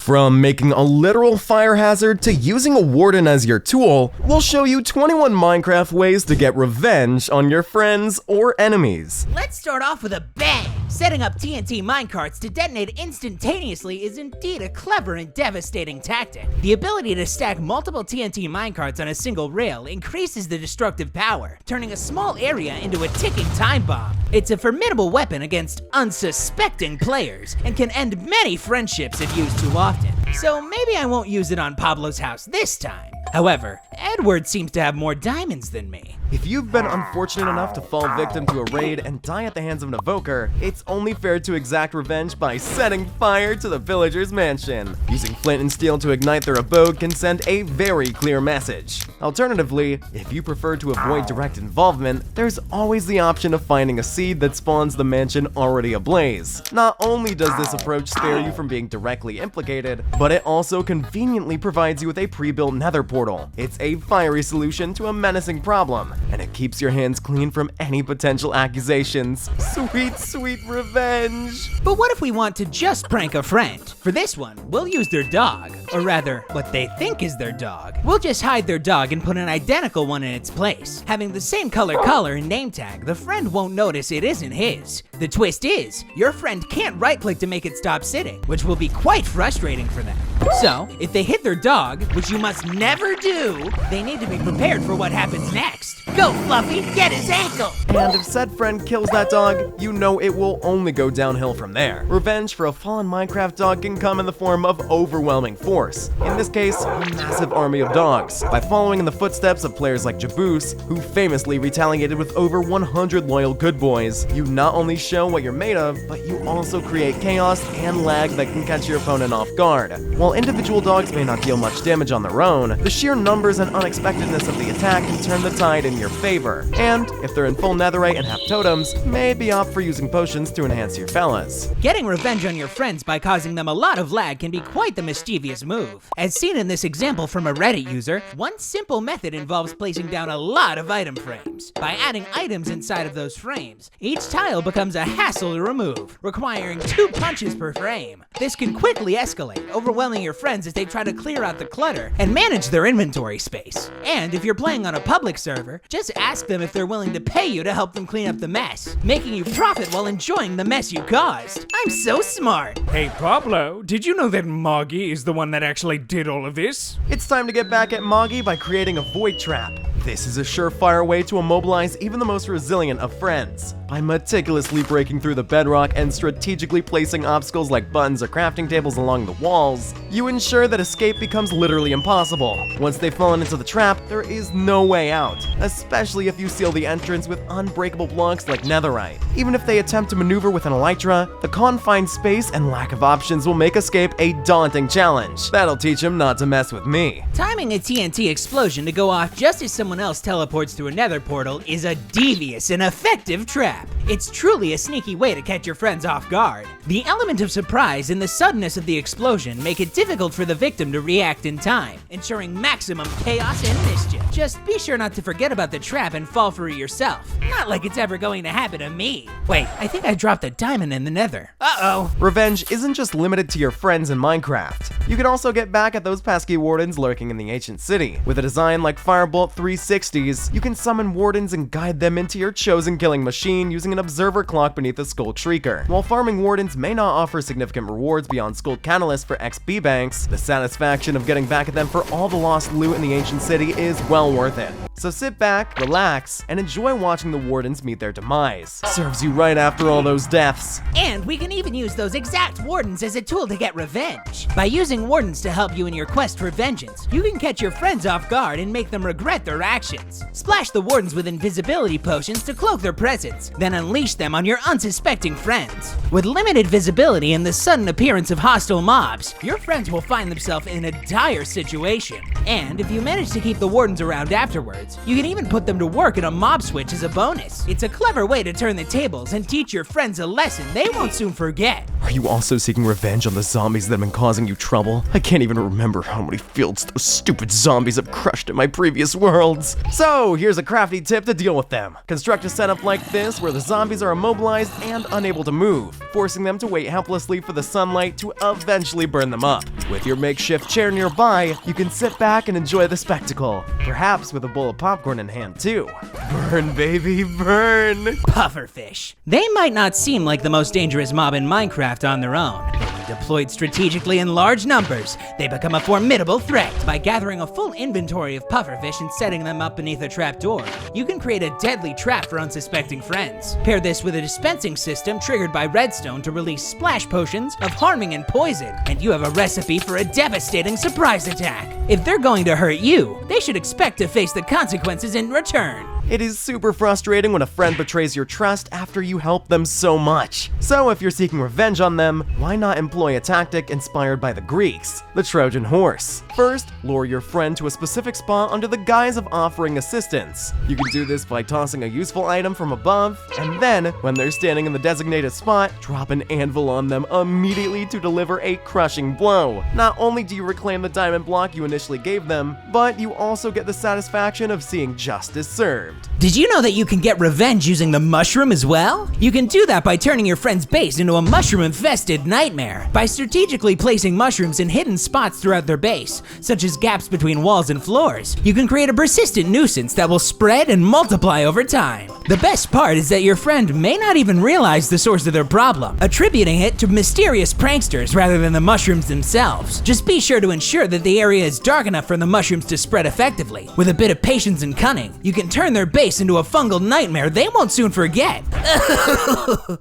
From making a literal fire hazard to using a warden as your tool, we'll show you 21 Minecraft ways to get revenge on your friends or enemies. Let's start off with a bang! Setting up TNT minecarts to detonate instantaneously is indeed a clever and devastating tactic. The ability to stack multiple TNT minecarts on a single rail increases the destructive power, turning a small area into a ticking time bomb. It's a formidable weapon against unsuspecting players and can end many friendships if used too often. So maybe I won't use it on Pablo's house this time. However, Edward seems to have more diamonds than me. If you've been unfortunate enough to fall victim to a raid and die at the hands of an evoker, it's only fair to exact revenge by setting fire to the villager's mansion. Using flint and steel to ignite their abode can send a very clear message. Alternatively, if you prefer to avoid direct involvement, there's always the option of finding a seed that spawns the mansion already ablaze. Not only does this approach spare you from being directly implicated, but it also conveniently provides you with a pre-built nether portal. It's a fiery solution to a menacing problem, and it keeps your hands clean from any potential accusations. Sweet, sweet revenge! But what if we want to just prank a friend? For this one, we'll use their dog, or rather, what they think is their dog. We'll just hide their dog and put an identical one in its place. Having the same color and name tag, the friend won't notice it isn't his. The twist is, your friend can't right-click to make it stop sitting, which will be quite frustrating for them. So, if they hit their dog, which you must never do, they need to be prepared for what happens next. Go, Fluffy, get his ankle! And if said friend kills that dog, you know it will only go downhill from there. Revenge for a fallen Minecraft dog can come in the form of overwhelming force. In this case, a massive army of dogs. By following in the footsteps of players like Jaboose, who famously retaliated with over 100 loyal good boys, you not only show what you're made of, but you also create chaos and lag that can catch your opponent off guard. While individual dogs may not deal much damage on their own, the sheer numbers and unexpectedness of the attack can turn the tide in your favor. And if they're in full netherite and have totems, maybe opt for using potions to enhance your fellas. Getting revenge on your friends by causing them a lot of lag can be quite the mischievous move. As seen in this example from a Reddit user, one simple method involves placing down a lot of item frames. By adding items inside of those frames, each tile becomes a hassle to remove, requiring 2 punches per frame. This can quickly escalate, overwhelming your friends as they try to clear out the clutter and manage their inventory space. And if you're playing on a public server, just ask them if they're willing to pay you to help them clean up the mess, making you profit while enjoying the mess you caused. I'm so smart. Hey Pablo, did you know that Moggy is the one that actually did all of this? It's time to get back at Moggy by creating a void trap. This is a surefire way to immobilize even the most resilient of friends. By meticulously breaking through the bedrock and strategically placing obstacles like buttons or crafting tables along the walls, you ensure that escape becomes literally impossible. Once they've fallen into the trap, there is no way out, especially if you seal the entrance with unbreakable blocks like netherite. Even if they attempt to maneuver with an elytra, the confined space and lack of options will make escape a daunting challenge. That'll teach them not to mess with me. Timing a TNT explosion to go off just as someone else teleports through a nether portal is a devious and effective trap. It's truly a sneaky way to catch your friends off guard. The element of surprise and the suddenness of the explosion make it difficult for the victim to react in time, ensuring maximum chaos and mischief. Just be sure not to forget about the trap and fall for it yourself. Not like it's ever going to happen to me. Wait, I think I dropped a diamond in the nether. Uh-oh. Revenge isn't just limited to your friends in Minecraft. You can also get back at those pesky wardens lurking in the ancient city. With a design like Firebolt 360's, you can summon wardens and guide them into your chosen killing machine using an observer clock beneath a Skull Shrieker. While farming wardens may not offer significant rewards beyond Skull Catalyst for XP banks, the satisfaction of getting back at them for all the lost loot in the ancient city is well worth it. So sit back, relax, and enjoy watching the wardens meet their demise. Serves you right after all those deaths. And we can even use those exact wardens as a tool to get revenge. By using wardens to help you in your quest for vengeance, you can catch your friends off guard and make them regret their actions. Splash the wardens with invisibility potions to cloak their presence, then unleash them on your unsuspecting friends. With limited visibility and the sudden appearance of hostile mobs, your friends will find themselves in a dire situation. And if you manage to keep the wardens around afterwards, you can even put them to work in a mob switch as a bonus. It's a clever way to turn the tables and teach your friends a lesson they won't soon forget. Are you also seeking revenge on the zombies that have been causing you trouble? I can't even remember how many fields those stupid zombies have crushed in my previous worlds. So, here's a crafty tip to deal with them. Construct a setup like this where the zombies are immobilized and unable to move, forcing them to wait helplessly for the sunlight to eventually burn them up. With your makeshift chair nearby, you can sit back and enjoy the spectacle, perhaps with a bowl of popcorn in hand too. Burn, baby, burn! Pufferfish. They might not seem like the most dangerous mob in Minecraft on their own, but when deployed strategically in large numbers, they become a formidable threat. By gathering a full inventory of pufferfish and setting them up beneath a trapdoor, you can create a deadly trap for unsuspecting friends. Pair this with a dispensing system triggered by redstone to release splash potions of harming and poison, and you have a recipe for a devastating surprise attack. If they're going to hurt you, they should expect to face the consequences in return. It is super frustrating when a friend betrays your trust after you help them so much. So if you're seeking revenge on them, why not employ a tactic inspired by the Greeks, the Trojan horse? First, lure your friend to a specific spot under the guise of offering assistance. You can do this by tossing a useful item from above, and then, when they're standing in the designated spot, drop an anvil on them immediately to deliver a crushing blow. Not only do you reclaim the diamond block you initially gave them, but you also get the satisfaction of seeing justice served. Did you know that you can get revenge using the mushroom as well? You can do that by turning your friend's base into a mushroom-infested nightmare. By strategically placing mushrooms in hidden spots throughout their base, such as gaps between walls and floors, you can create a persistent nuisance that will spread and multiply over time. The best part is that your friend may not even realize the source of their problem, attributing it to mysterious pranksters rather than the mushrooms themselves. Just be sure to ensure that the area is dark enough for the mushrooms to spread effectively. With a bit of patience and cunning, you can turn their base into a fungal nightmare they won't soon forget.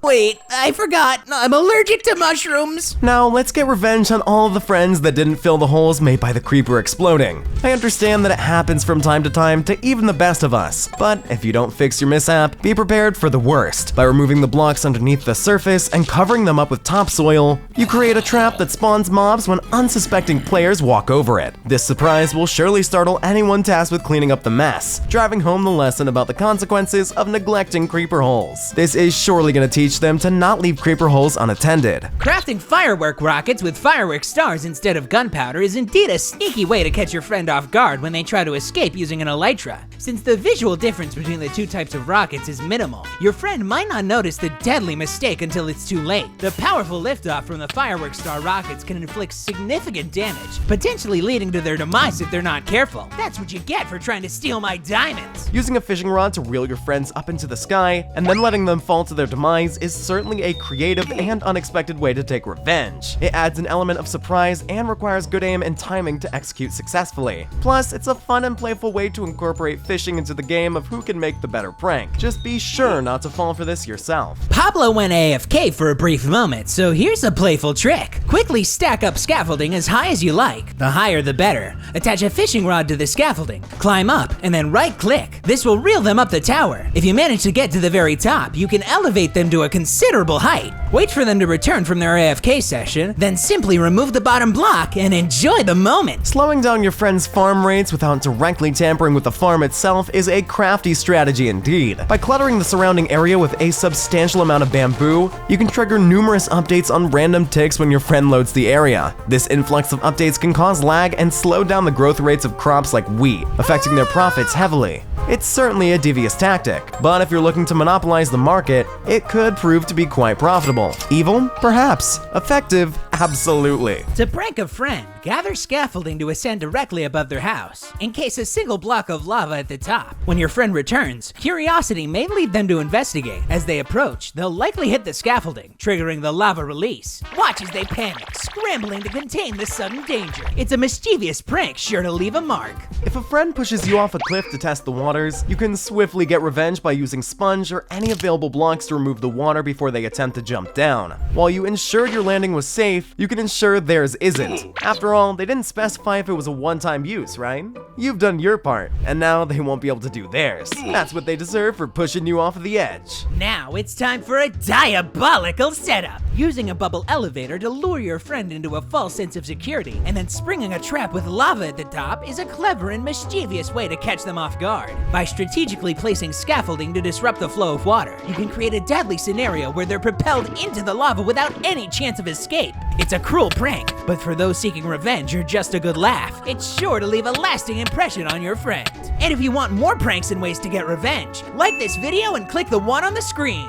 Wait, I forgot. I'm allergic to mushrooms. Now let's get revenge on all of the friends that didn't fill the holes made by the creeper exploding. I understand that it happens from time to time to even the best of us, but if you don't fix your mishap, be prepared for the worst. By removing the blocks underneath the surface and covering them up with topsoil, you create a trap that spawns mobs when unsuspecting players walk over it. This surprise will surely startle anyone tasked with cleaning up the mess, driving home the lesson about the consequences of neglecting creeper holes. This is surely going to teach them to not leave creeper holes unattended. Crafting firework rockets with firework stars instead of gunpowder is indeed a sneaky way to catch your friend off guard when they try to escape using an elytra. Since the visual difference between the two types of rockets is minimal, your friend might not notice the deadly mistake until it's too late. The powerful liftoff from the firework star rockets can inflict significant damage, potentially leading to their demise if they're not careful. That's what you get for trying to steal my diamonds. Using a fishing rod to reel your friends up into the sky and then letting them fall to their demise is certainly a creative and unexpected way to take revenge. It adds an element of surprise and requires good aim and timing to execute successfully. Plus, it's a fun and playful way to incorporate fishing into the game of who can make the better prank. Just be sure not to fall for this yourself. Pablo went AFK for a brief moment, so here's a playful trick. Quickly stack up scaffolding as high as you like. The higher the better. Attach a fishing rod to the scaffolding, climb up, and then right-click. This will reel them up the tower. If you manage to get to the very top, you can elevate them to a considerable height. Wait for them to return from their AFK session, then simply remove the bottom block and enjoy the moment. Slowing down your friend's farm rates without directly tampering with the farm itself is a crafty strategy indeed. By cluttering the surrounding area with a substantial amount of bamboo, you can trigger numerous updates on random ticks when your friend loads the area. This influx of updates can cause lag and slow down the growth rates of crops like wheat, affecting their profits heavily. It's certainly a devious tactic, but if you're looking to monopolize the market, it could prove to be quite profitable. Evil? Perhaps. Effective? Absolutely. To prank a friend, gather scaffolding to ascend directly above their house. Encase a single block of lava at the top. When your friend returns, curiosity may lead them to investigate. As they approach, they'll likely hit the scaffolding, triggering the lava release. Watch as they panic, scrambling to contain the sudden danger. It's a mischievous prank sure to leave a mark. If a friend pushes you off a cliff to test the waters, you can swiftly get revenge by using sponge or any available blocks to remove the water before they attempt to jump down. While you ensured your landing was safe, you can ensure theirs isn't. After all, they didn't specify if it was a one-time use, right? You've done your part, and now they won't be able to do theirs. That's what they deserve for pushing you off of the edge. Now it's time for a diabolical setup. Using a bubble elevator to lure your friend into a false sense of security, and then springing a trap with lava at the top is a clever and mischievous way to catch them off guard. By strategically placing scaffolding to disrupt the flow of water, you can create a deadly scenario where they're propelled into the lava without any chance of escape. It's a cruel prank, but for those seeking revenge or just a good laugh, it's sure to leave a lasting impression on your friend. And if you want more pranks and ways to get revenge, like this video and click the one on the screen.